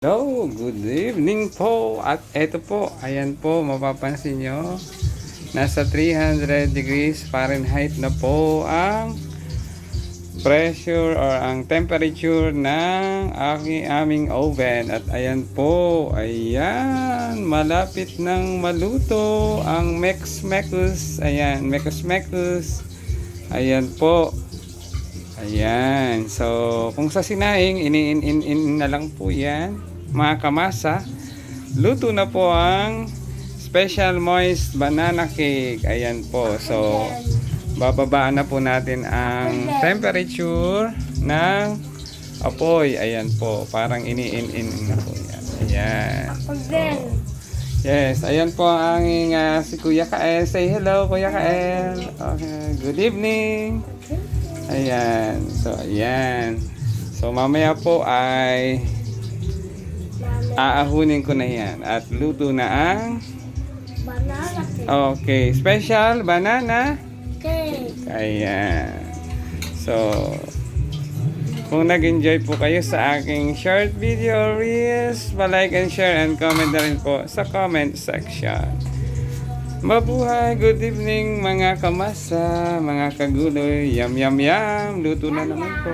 Hello, good evening po. At eto po, ayan po, mapapansin nyo, nasa 300 degrees Fahrenheit na po ang pressure or ang temperature ng aming oven. At ayan po, ayan, malapit nang maluto ang Mekos-Mekos. Ayan, Mekos-Mekos. Ayan po. Ayan, so kung sa sinaing, in na lang po yan, mga kamasa. Luto na po ang special moist banana cake. Ayan po, so bababaan na po natin ang temperature ng apoy. Ayan po, parang in na po yan. Ayan. Yes, ayan po ang aming si Kuya Kael. Say hello, Kuya Kael. Okay, good evening. Ayan. So, ayan. So, mamaya po ay aahunin ko na yan. At luto na ang Banana cake. okay, special banana Cake. ayan. So, kung nag-enjoy po kayo sa aking short video reels, pa-like and share and comment na rin po sa comment section. Mabuhay, good evening mga kamasa, mga kaguloy. Yum yum yum, luto na naman po.